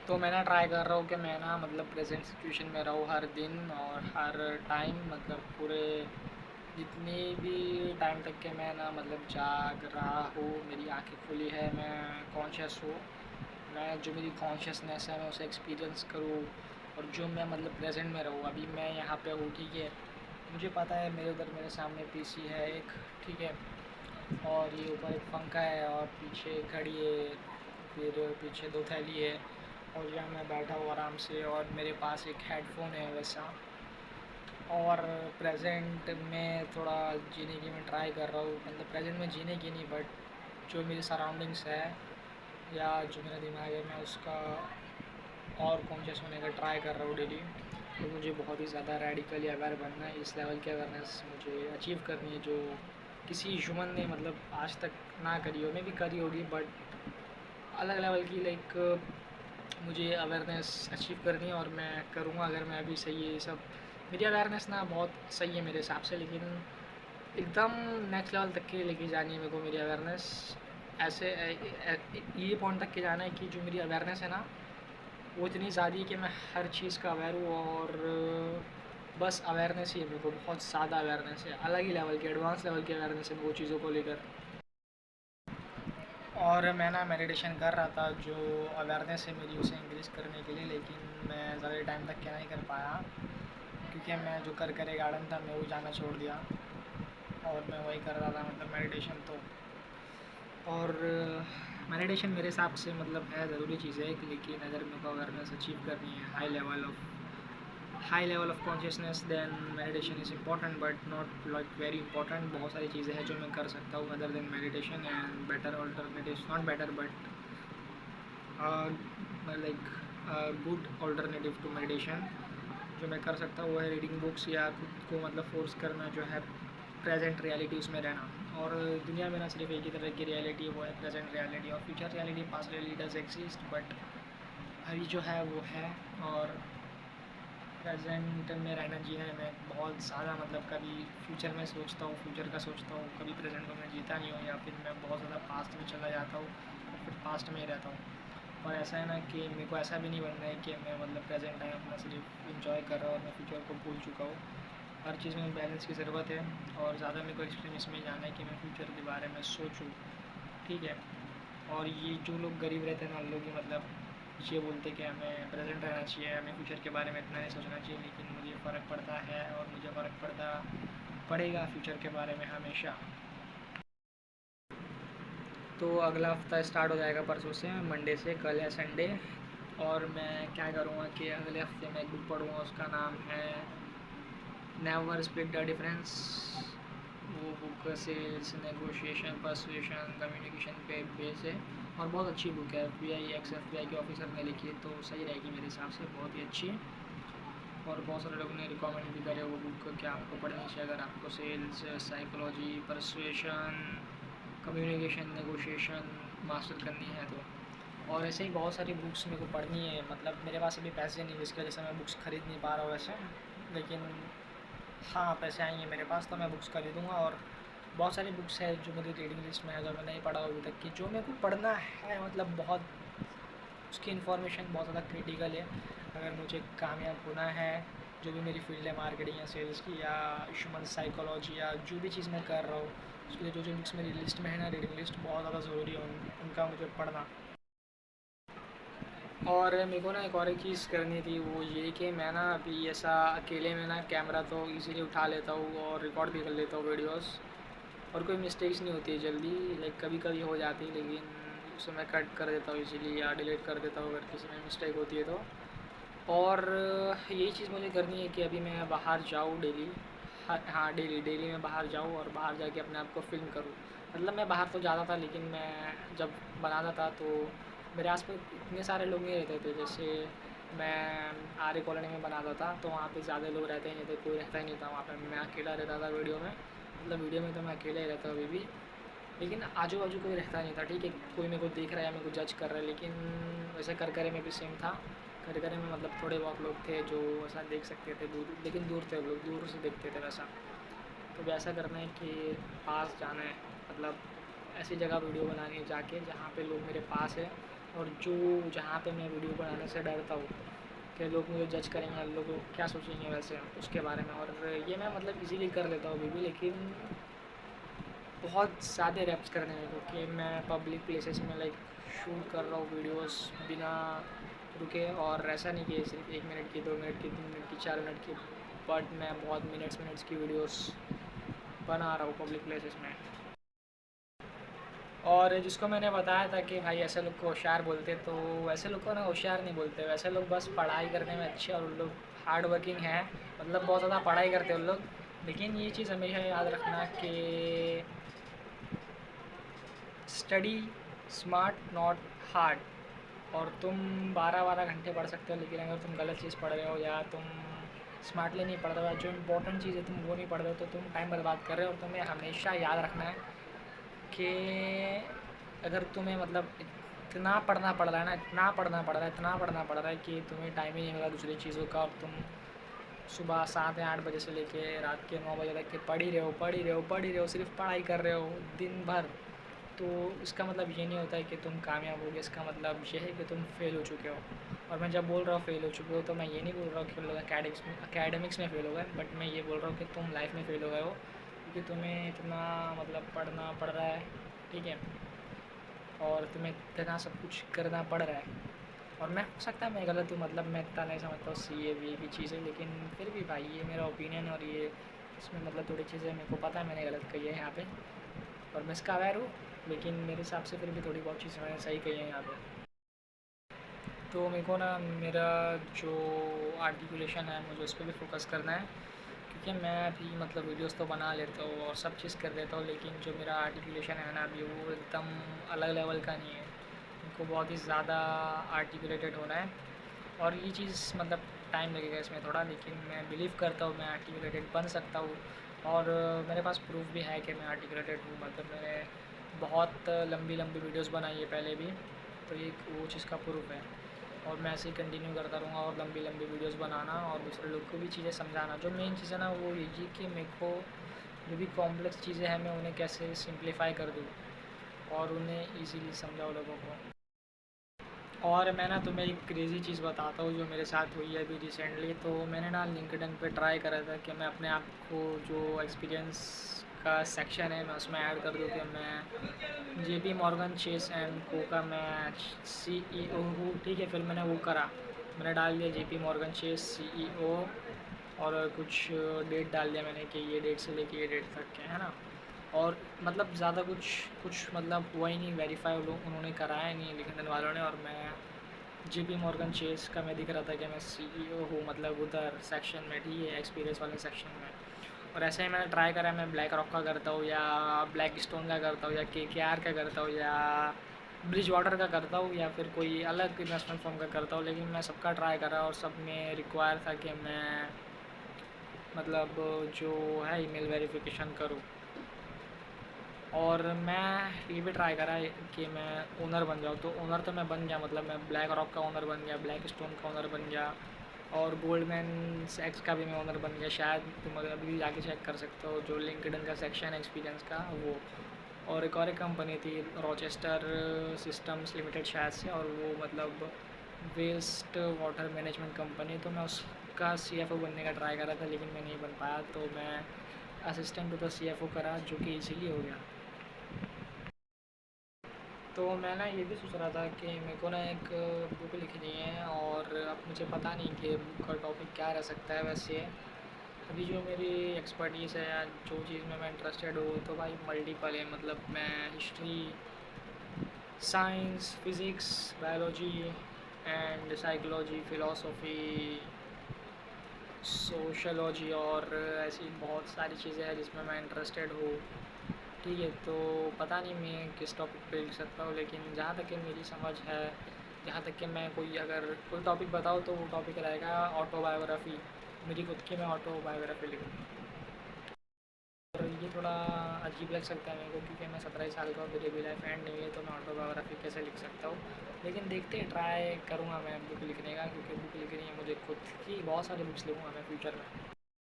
तो मैं ना ट्राई कर रहा हूँ कि मैं ना मतलब प्रेजेंट सिचुएशन में रहूँ हर दिन और हर टाइम, मतलब पूरे जितनी भी टाइम तक के मैं ना मतलब जाग रहा हूँ, मेरी आंखें खुली है, मैं कॉन्शियस हूँ, मैं जो मेरी कॉन्शियसनेस है मैं उसे एक्सपीरियंस करूँ और जो मैं मतलब प्रेजेंट में रहूँ। अभी मैं यहाँ पे हूँ, ठीक है, मुझे पता है मेरे उधर मेरे सामने पीसी है एक, ठीक है, और ये ऊपर एक पंखा है और पीछे एक घड़ी है, फिर पीछे दो थैली है, और यहाँ मैं बैठा हूँ आराम से और मेरे पास एक हेडफोन है वैसा। और प्रेजेंट में थोड़ा जीने की मैं ट्राई कर रहा हूँ, मतलब प्रेजेंट में जीने की नहीं, बट जो मेरी सराउंडिंग्स है या जो मेरा दिमाग है मैं उसका और कॉन्शियस होने का ट्राई कर रहा हूँ डेली। तो मुझे बहुत ही ज़्यादा रेडिकली अवेयर बनना है, इस लेवल की अवेयरनेस मुझे अचीव करनी है जो किसी ह्यूमन ने मतलब आज तक ना करी हो, मैं भी करी होगी बट अलग लेवल की, लाइक मुझे अवेयरनेस अचीव करनी है और मैं करूँगा अगर मैं अभी सही है ये सब। मेरी अवेयरनेस ना बहुत सही है मेरे हिसाब से, लेकिन एकदम नेक्स्ट लेवल तक के लेके जानी है मेरे को मेरी अवेयरनेस। ऐसे ये पॉइंट तक के जाना है कि जो मेरी अवेयरनेस है ना वो इतनी ज़्यादा है कि मैं हर चीज़ का अवेयर हूँ, और बस अवेयरनेस ही है मेरे को, बहुत ज़्यादा अवेयरनेस है, अलग ही लेवल की एडवांस लेवल की अवेयरनेस है वो चीज़ों को लेकर। और मैं ना मेडिटेशन कर रहा था जो अवेयरनेस है मेरी उसे इंक्रीज़ करने के लिए, लेकिन मैं ज़्यादा टाइम तक क्या नहीं कर पाया क्योंकि मैं जो कर करे गार्डन था मैं वो जाना छोड़ दिया और मैं वही कर रहा था मतलब मेडिटेशन। तो और मेडिटेशन मेरे हिसाब से मतलब है ज़रूरी चीज़ है, लेकिन अगर मेरे को अवेयरनेस अचीव करनी है high level of consciousness, then meditation is important but not like very important. बहुत सारी चीज़ें हैं जो मैं कर सकता हूँ other than meditation, and better alternative, not better but like good alternative to meditation जो मैं कर सकता हूँ वो है रीडिंग बुक्स या खुद को मतलब फोर्स करना जो है प्रेजेंट रियलिटी उसमें रहना। और दुनिया में ना सिर्फ एक ही तरह की रियलिटी, वो है प्रेजेंट रियलिटी, और future reality past reality does exist, but अभी जो है वो है। और प्रेजेंट में रहना जीना है, मैं बहुत ज़्यादा मतलब कभी फ्यूचर में सोचता हूँ, फ्यूचर का सोचता हूँ, कभी प्रेजेंट को मैं जीता नहीं हूँ, या फिर मैं बहुत ज़्यादा पास्ट में चला जाता हूँ और फिर पास्ट में ही रहता हूँ। और ऐसा है ना कि मेरे को ऐसा भी नहीं बनना है कि मैं मतलब प्रेजेंट टाइम अपना सिर्फ इंजॉय कर रहा हूँ और मैं फ्यूचर को भूल चुका हूँ। हर चीज़ में बैलेंस की ज़रूरत है, और ज़्यादा मेरे को एक्सट्रीम इसमें जाना है कि मैं फ्यूचर के बारे में सोचूँ, ठीक है। और ये जो लोग गरीब रहते हैं ना, लोग ही मतलब ये बोलते कि हमें प्रेजेंट रहना चाहिए, हमें फ्यूचर के बारे में इतना नहीं सोचना चाहिए, लेकिन मुझे फ़र्क पड़ता है और मुझे फ़र्क पड़ेगा फ्यूचर के बारे में हमेशा। तो अगला हफ्ता स्टार्ट हो जाएगा परसों से, मंडे से, कल है संडे। और मैं क्या करूँगा कि अगले हफ्ते में एक बुक पढ़ूँगा, उसका नाम है नेवर स्प्लिट द डिफरेंस। वो book sales, negotiation, persuasion, communication पे बेस है और बहुत अच्छी बुक है। FBI एक्स FBI के ऑफिसर ने लिखी है, तो सही रहेगी मेरे हिसाब से, बहुत ही अच्छी। और बहुत सारे लोगों ने रिकमेंड भी करे वो बुक कि आपको पढ़नी चाहिए अगर आपको sales, psychology, persuasion, communication, negotiation master करनी है तो। और ऐसे ही बहुत सारी बुक्स मेरे को पढ़नी है, मतलब मेरे पास अभी पैसे नहीं, जिसकी वजह से मैं बुक्स खरीद नहीं पा रहा हूँ वैसे, लेकिन हाँ पैसे आएंगे मेरे पास तो मैं बुक्स खरीदूँगा। और बहुत सारी बुक्स है जो मेरी रीडिंग लिस्ट में है जो मैं नहीं पढ़ा अभी तक की, जो मेरे को पढ़ना है, मतलब बहुत उसकी इन्फॉर्मेशन बहुत ज़्यादा क्रिटिकल है। अगर मुझे कामयाब होना है जो भी मेरी फील्ड है, मार्केटिंग या सेल्स की या ह्यूमन साइकोलॉजी या जो भी चीज़ मैं कर रहा हूँ, उसके लिए जो जो बुक्स मेरी लिस्ट में है ना, रीडिंग लिस्ट, बहुत ज़्यादा ज़रूरी है उनका मुझे पढ़ना। और मेरे को ना एक और एक चीज़ करनी थी, वो ये कि मैं ना अभी ऐसा अकेले में ना कैमरा तो इजीली उठा लेता हूँ और रिकॉर्ड भी कर लेता हूँ वीडियोस, और कोई मिस्टेक्स नहीं होती है जल्दी, लाइक कभी कभी हो जाती है, लेकिन उसे मैं कट कर देता हूँ इजीली या डिलीट कर देता हूँ अगर किसी में मिस्टेक होती है तो। और यही चीज़ मुझे करनी है कि अभी मैं बाहर जाऊँ डेली। हाँ हाँ, डेली डेली मैं बाहर जाऊँ और बाहर जाके अपने आप को फ़िल्म करूँ। मतलब मैं बाहर तो जाता था, लेकिन मैं जब बनाता था तो मेरे आस पास इतने सारे लोग नहीं रहते थे। जैसे मैं आर्य कॉलोनी में बनाता था तो वहाँ पे ज़्यादा लोग रहते ही नहीं थे, कोई रहता ही नहीं था वहाँ पे, मैं अकेला रहता था वीडियो में। मतलब वीडियो में तो मैं अकेला ही रहता हूँ अभी भी, लेकिन आजू बाजू कोई रहता नहीं था, ठीक है, कोई मेरे को देख रहा है, मेरे को जज कर रहा है, लेकिन वैसे कर करे में भी सेम था। कर करे में मतलब थोड़े बहुत लोग थे जो ऐसा देख सकते थे दूर, लेकिन दूर थे लोग, दूर से देखते थे वैसा। तो वैसा करना है कि पास जाना है, मतलब ऐसी जगह वीडियो बनानी है जाके जहाँ पे लोग मेरे पास है और जो जहाँ पे मैं वीडियो बनाने से डरता हूँ कि लोग मुझे जज करेंगे, लोग क्या सोचेंगे वैसे उसके बारे में, और ये मैं मतलब इजीली कर लेता हूँ अभी भी, लेकिन बहुत ज़्यादा रैप्स करने हैं क्योंकि मैं पब्लिक प्लेसेस में लाइक शूट कर रहा हूँ वीडियोस बिना रुके, और ऐसा नहीं कि सिर्फ 1 मिनट की, 2 मिनट की, 3 मिनट की, 4 मिनट की, बट मैं बहुत मिनट्स की वीडियोस बना रहा हूँ पब्लिक प्लेसेस में। और जिसको मैंने बताया था कि भाई ऐसे लोग को होशियार बोलते, तो वैसे लोग को ना होशियार नहीं बोलते, वैसे लोग बस पढ़ाई करने में अच्छे और उन लोग हार्ड वर्किंग हैं, मतलब बहुत ज़्यादा पढ़ाई करते हैं उन लोग। लेकिन ये चीज़ हमेशा याद रखना कि स्टडी स्मार्ट नॉट हार्ड। और तुम 12-12 घंटे पढ़ सकते हो, लेकिन अगर तुम गलत चीज़ पढ़ रहे हो या तुम स्मार्टली नहीं पढ़ रहे हो, जो इंपॉर्टेंट चीज़ है तुम वो नहीं पढ़ रहे हो, तो तुम टाइम बर्बाद कर रहे हो। और तुम्हें हमेशा याद रखना है कि अगर तुम्हें मतलब इतना पढ़ना पड़ रहा है ना, इतना पढ़ना पड़ रहा है, इतना पढ़ना पड़ रहा है कि तुम्हें टाइम ही नहीं मिला दूसरी चीज़ों का, और तुम सुबह 7 या 8 बजे से लेके रात के 9 बजे तक के पढ़ ही रहे हो, पढ़ ही रहे हो, पढ़ ही रहे हो, सिर्फ पढ़ाई कर रहे हो दिन भर, तो इसका मतलब ये नहीं होता है कि तुम कामयाब होगे, इसका मतलब ये है कि तुम फेल हो चुके हो। और मैं जब बोल रहा हूँ फेल हो चुके हो, तो मैं ये नहीं बोल रहा हूँ कि लोग अकेडमिक्स में फ़ेल हो गए, बट मैं ये बोल रहा हूँ कि तुम लाइफ में फ़ेल हो गए हो, क्योंकि तुम्हें इतना मतलब पढ़ना पड़ रहा है, ठीक है, और तुम्हें इतना सब कुछ करना पड़ रहा है। और मैं हो सकता है मैं गलत हूँ, मतलब मैं इतना नहीं समझता हूँ सी ए वी की चीज़ें, लेकिन फिर भी भाई ये मेरा ओपिनियन, और ये इसमें मतलब थोड़ी चीज़ें मेरे को पता है मैंने गलत कही है यहाँ पे, और मैं इसका अवेयर हूँ, लेकिन मेरे हिसाब से फिर भी थोड़ी बहुत चीज़ें मैंने सही कही हैं यहाँ पे। तो मेरे को ना मेरा जो आर्टिकुलेशन है मुझे उस पर भी फोकस करना है, क्योंकि मैं अभी मतलब वीडियोस तो बना लेता हूँ और सब चीज़ कर लेता हूँ, लेकिन जो मेरा आर्टिकुलेशन है ना अभी वो एकदम अलग लेवल का नहीं है, उनको बहुत ही ज़्यादा आर्टिकुलेटेड होना है। और ये चीज़ मतलब टाइम लगेगा इसमें थोड़ा, लेकिन मैं बिलीव करता हूँ मैं आर्टिकुलेटेड बन सकता हूँ। और मेरे पास प्रूफ भी है कि मैं आर्टिकुलेटेड हूँ, मतलब मैंने बहुत लंबी लंबी वीडियोस बनाई है पहले भी, तो ये वो चीज़ का प्रूफ है। और मैं ऐसे ही कंटिन्यू करता रहूँगा और लंबी लंबी वीडियोस बनाना और दूसरे लोग को भी चीज़ें समझाना। जो मेन चीज़ है ना वो यही कि मेरे को जो भी कॉम्प्लेक्स चीज़ें हैं मैं उन्हें कैसे सिंप्लीफाई कर दूँ और उन्हें ईज़िली समझाऊँ लोगों को। और मैं ना तुम्हें एक क्रेज़ी चीज़ बताता हूँ जो मेरे साथ हुई है अभी रिसेंटली। तो मैंने ना लिंक्डइन पे ट्राई करा था कि मैं अपने आप को जो एक्सपीरियंस का सेक्शन है मैं उसमें ऐड कर दूँ कि मैं जेपी मॉर्गन चेस एंड को का मैं सीईओ हूँ, ठीक है। फिर मैंने वो करा, मैंने डाल दिया जेपी मॉर्गन चेस सीईओ, और कुछ डेट डाल दिया मैंने कि ये डेट से लेके ये डेट तक के, है ना। और मतलब ज़्यादा कुछ कुछ मतलब हुआ ही नहीं, वेरीफाई लोग उन्होंने कराया नहीं लिंक्डइन वालों ने। और मैं जेपी मॉर्गन चेस का मैं दिख रहा था कि मैं सीईओ हूँ, मतलब उधर सेक्शन में, ठीक है, एक्सपीरियंस वाले सेक्शन में। और ऐसे ही मैंने ट्राई करा, मैं ब्लैक रॉक का करता हूँ या ब्लैक स्टोन का करता हूँ या के आर का करता हूँ या ब्रिज वाटर का करता हूँ या फिर कोई अलग इन्वेस्टमेंट फर्म का करता हूँ, लेकिन मैं सबका ट्राई करा और सब में रिक्वायर था कि मैं मतलब जो है ईमेल वेरिफिकेशन करूँ। और मैं ये भी ट्राई करा कि मैं ओनर बन जाऊँ, तो ओनर तो मैं बन गया, मतलब मैं ब्लैक रॉक का ओनर बन गया, ब्लैक स्टोन का ओनर बन गया, और गोल्डमैन सैक्स का भी मैं ओनर बन गया। शायद तुम अभी भी जाके चेक कर सकते हो जो लिंक्डइन का सेक्शन है एक्सपीरियंस का वो। और एक कंपनी थी रॉचेस्टर सिस्टम्स लिमिटेड शायद से, और वो मतलब वेस्ट वाटर मैनेजमेंट कंपनी, तो मैं उसका सीएफओ बनने का ट्राई करा था, लेकिन मैं नहीं बन पाया, तो मैं असिस्टेंट टू द सीएफओ करा, जो कि इजीली हो गया। तो मैं ना ये भी सोच रहा था कि मेरे को ना एक बुक लिखनी है, और अब मुझे पता नहीं कि बुक का टॉपिक क्या रह सकता है। वैसे अभी जो मेरी एक्सपर्टीज़ है या जो चीज़ में मैं इंटरेस्टेड हूँ, तो भाई मल्टीपल है, मतलब मैं history, science, physics, biology and psychology, philosophy, sociology, और ऐसी बहुत सारी चीज़ें हैं जिसमें मैं इंटरेस्टेड हूँ, ठीक है। तो पता नहीं मैं किस टॉपिक पे लिख सकता हूँ, लेकिन जहाँ तक कि मेरी समझ है, जहाँ तक कि मैं कोई अगर कोई टॉपिक बताऊँ तो वो टॉपिक रहेगा ऑटोबायोग्राफ़ी, मेरी खुद की मैं ऑटोबायोग्राफ़ी लिखूँ। और ये थोड़ा अजीब लग सकता है मेरे को, क्योंकि मैं 17 साल का हूँ, मेरी अभी लाइफ एंड नहीं है, तो मैं ऑटोबायोग्राफ़ी कैसे लिख सकता हूँ। लेकिन देखते हैं, ट्राई करूँगा मैं बुक लिखने का, क्योंकि बुक लिखनी है मुझे खुद की, बहुत सारी बुक्स लिखूँगा मैं फ्यूचर में।